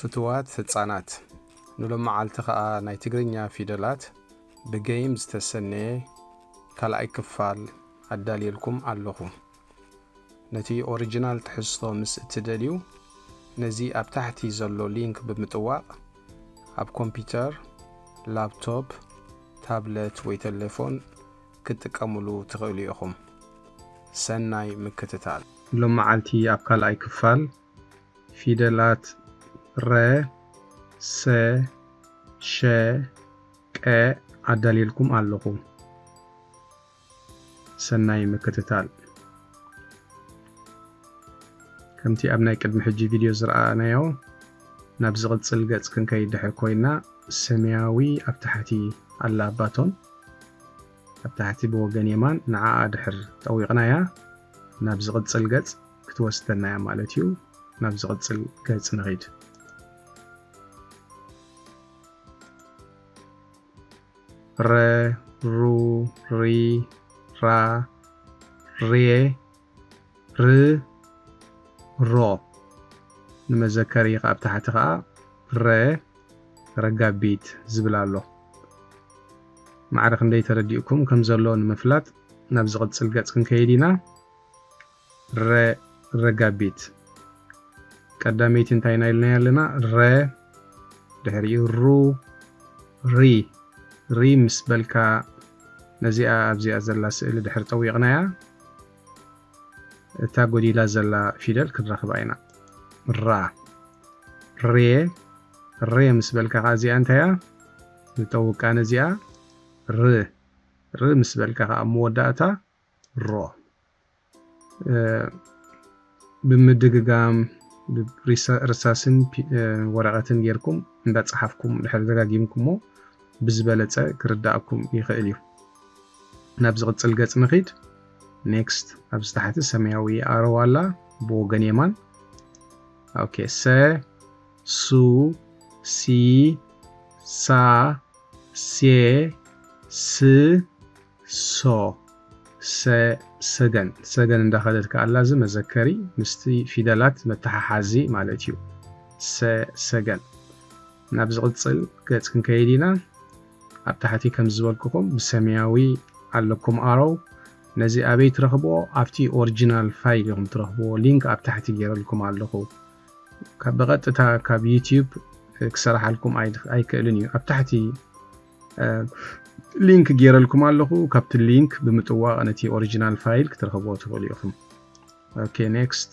ፍትዋት ህፃናት ንሎማዓልቲ ኸኣ ናይ ትግርኛ ፊደላት ብጌም ዝተሰነየ ካልኣይ ክፋል ኣዳልየልኩም ኣለኹ ነቲ ኦሪጂናል ትሕዝቶ ምስ እትደልዩ ነዚ ኣብ ታሕቲ ዘሎ ሊንክ ብምጥዋቕ ኣብ ኮምፒውተር ላፕቶፕ ታብሌት ወይ ቴሌፎን ክትጥቀሙሉ ትኽእሉ ኢኹም ሰናይ ምክትታል ሎማዓልቲ ኣብ ካልኣይ ክፋል ፊደላት ረ ሰ ሸ ቀ ኣዳልየልኩም ኣለኹ ሰናይ ምክትታል ከምቲ ኣብ ናይ ቅድሚ ሕጂ ቪድዮ ዝረኣናዮ ናብ ዝቕጽል ገጽ ክንከይድ ድሕር ኮይና ሰማያዊ ኣብ ታሕቲ ኣላ ባቶን ኣብ ታሕቲ ብወገን የማን ንዓኣ ድሕር ጠዊቕናያ ናብ ዝቕጽል ገጽ ክትወስደናያ ማለት እዩ ናብ ዝቕጽል ገጽ ንኸይድ ረ ሩ ሪ ራ ሬ ር ሮ ንመዘከሪ ኣብ ታሕቲ ኸኣ ረ ረጋቢት ዝብል ኣሎ ማዕረ ክንደይ ተረዲእኩም ከም ዘሎ ንምፍላጥ ናብ ዝቕጽል ገጽ ክንከይድ ኢና ረ ረጋቢት ቀዳመይቲ እንታይ ኢልና ኣለና ረ ድሕሪኡ ሩ ሪ ሪ ምስ በልካ ነዚኣ ኣብዚኣ ዘላ ስእሊ ድሕር ጠዊቕናያ እታ ጎዲላ ዘላ ፊደል ክንረኽባ ኢና ራ ሬ ሬ ምስ በልካ እዚኣ እንታያ ንጠውቃ ነዚኣ ር ር ምስ በልካ መወዳእታ ሮ ብምድግጋም ርሳስን ወረቐትን ጌርኩም እንዳፅሓፍኩም ድሕር ደጋጊምኩሞ ብዝበለፀ ክርዳእኩም ይኽእል እዩ ናብ ዝቕጽል ገጽ ንኺድ ኔክስት ኣብ ዝታሕቲ ሰማያዊ ኣረው ኣላ ብወገን የማን ኦኬ ሰ ሱ ሲ ሳ ሴ ስ ሶ ሰገን ሰገን እንዳኸደት ከኣላ ዝ መዘከሪ ምስቲ ፊደላት መተሓሓዚ ማለት እዩ ሰገን ናብ ዝቕጽል ገጽ ክንከይድ ኢና ኣብ ታሕቲ ከም ዝበልኩኹም ብሰማያዊ ኣለኩም ኣረው ነዚ ኣበይ ትረኽቦ ኣብቲ ኦሪጂናል ፋይል ኢኹም ትረኽቦ ሊንክ ኣብ ታሕቲ ገይረልኩም ኣለኹ ብቐጥታ ካብ ዩቲዩብ ክሰራሓልኩም ኣይክእልን እዩ ኣብ ታሕቲ ሊንክ ገይረልኩም ኣለኹ ካብቲ ሊንክ ብምጥዋቕ ነቲ ኦሪጂናል ፋይል ክትረኽቦ ትኽእሉ ኢኹም ኦኬ ኔክስት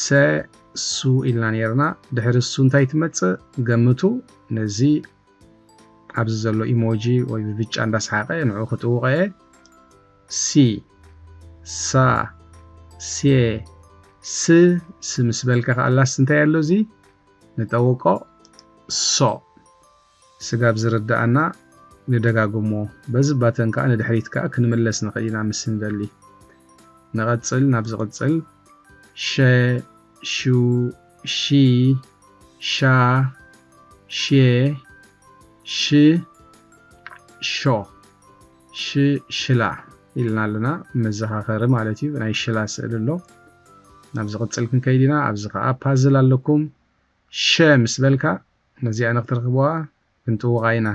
ሰ ሱ ኢልና ነርና ድሕሪ ሱ እንታይ ትመጽእ ገምቱ ነዚ ኣብዚ ዘሎ ኢሞጂ ወይ ብብጫ እንዳስሓቐ ንዑ ክትውቀየ ሲ ሳ ሴ ስ ምስ በልካ ከኣላስ እንታይ ኣሎ እዚ ንጠውቆ ሶ ስጋብ ዝርዳእና ንደጋግሞ በዚ ባተን ከዓ ንድሕሪት ከዓ ክንምለስ ንኽእል ኢና ምስ ንደሊ ንቐጽል ናብ ዝቕጽል ሸ ሹ ሺ ሻ ሼ ሽ ሾ ሽላ ኢልና ኣለና መዘኻኸሪ ማለት እዩ ናይ ሽላ ስእሊ ኣሎ ናብ ዝቕጽል ክንከይድ ኢና ኣብዚ ከዓ ፓዝል ኣለኩም ሸ ምስ በልካ ነዚኣ ንኽትረኽብዋ ክንጥውቓ ኢና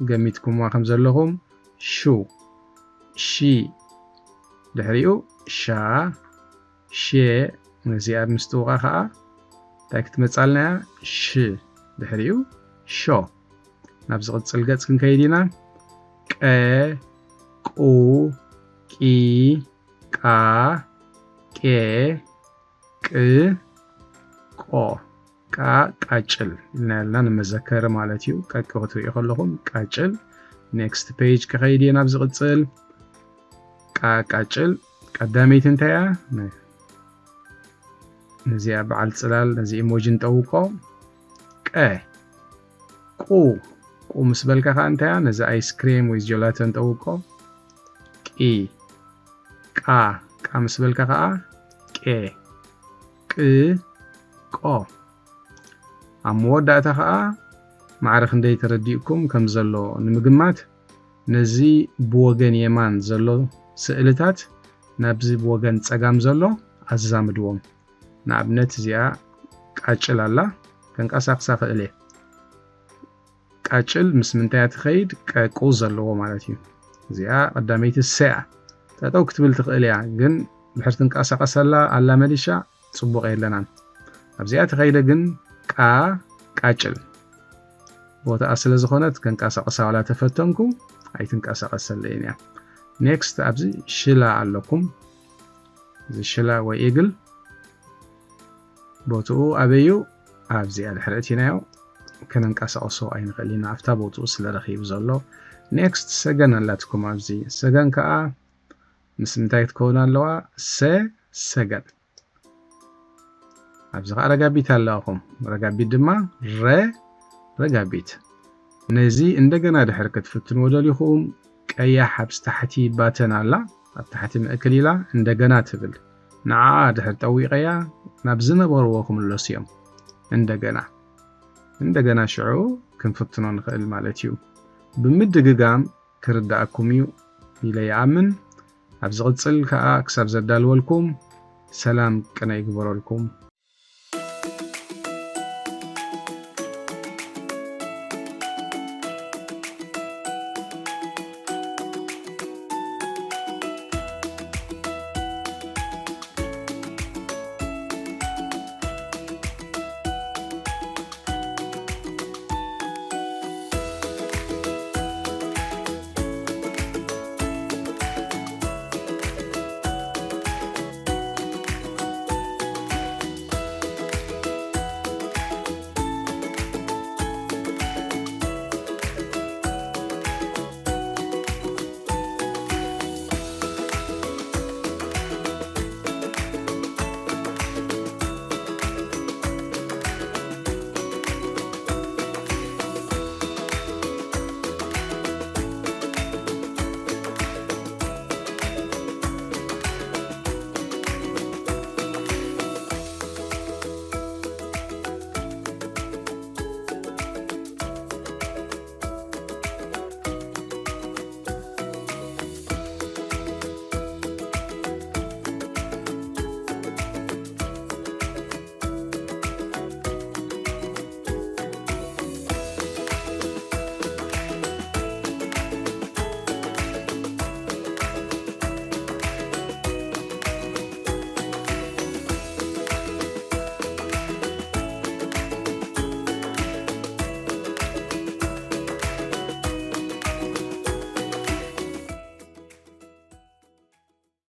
ገሚትኩምዋ ከም ዘለኹም ሹ ሺ ድሕሪኡ ሻ ሼ ነዚኣ ምስ ጥውቓ ከዓ እንታይ ክትመጻልናያ ሽ ድሕሪኡ ሾ ናብ ዝቕጽል ገጽ ክንከይድ ኢና ቀ ቁ ቂ ቃ ቄ ቅ ቆ ቃጭል ኢልና ያለና ንመዘከሪ ማለት እዩ ቀቂ ክትሪኡ ከለኹም ቃጭል ኔክስት ፔጅ ከኸይድ እየ ናብ ዝቕጽል ቃጭል ቀዳመይቲ እንታይ እያ ነዚኣ በዓል ጽላል ነዚ ኢሞጂ ንጠውቆ ቀ ቁ ምስ በልካ ከዓ እንታይ እያ ነዚ ኣይስክሬም ወይ ጀላቶ ንጠውቆ ቂ ቃ ምስ በልካ ከዓ ቄ ቆ ኣብ መወዳእታ ከዓ ማዕረ ክንደይ ተረዲእኩም ከም ዘሎ ንምግማት ነዚ ብወገን የማን ዘሎ ስእልታት ናብዚ ብወገን ጸጋም ዘሎ ኣዛምድዎም ንኣብነት እዚኣ ቃ ቃጭል ኣላ ከንቀሳቕሳ ክእል እየ ቃጭል ምስ ምንታይ ትኸይድ ቀቁ ዘለዎ ማለት እዩ እዚኣ ቀዳመይቲ ሰያ ጠጠው ክትብል ትኽእል እያ ግን ድሕር ትንቀሳቐሰላ ኣላ መሊሻ ጽቡቕ የለናን ኣብዚኣ ትኸይደ ግን ቃጭል ቦታኣ ስለ ዝኾነት ከንቀሳቐሳ ዋላ ተፈተንኩ ኣይትንቀሳቐሰለይን እያ ኔክስት ኣብዚ ሽላ ኣለኩም እዚ ሽላ ወይ ኢግል ቦትኡ ኣበዩ ኣብዚኣ ድሕሪ እቲናዮ ከነንቀሳቐሶ ኣይንኽእል ኢና ኣፍታ ቦትኡ ስለ ረኺቡ ዘሎ ኔክስት ሰገን ኣላትኩም ኣብዚ ሰገን ከዓ ምስ ምንታይ ክትከውን ኣለዋ ሰገን ኣብዚ ከዓ ረጋቢት ኣለኹም ረጋቢት ድማ ረጋቢት ነዚ እንደገና ድሕር ክትፍትንዎ ደሊኹም ቀያሕ ኣብ ታሕቲ ባተን ኣላ ኣብ ታሕቲ ምእክል ኢላ እንደገና ትብል ንዓ ድሕር ጠዊቐያ ናብ ዝነበርዎ ክምለሱ እዮም እንደገና ሽዑ ክንፍትኖ ንኽእል ማለት እዩ ብምድግጋም ክርዳእኩም እዩ ኢለ ይኣምን ኣብ ዝቕፅል ከዓ ክሳብ ዘዳልወልኩም ሰላም ቅነ ይግበረልኩም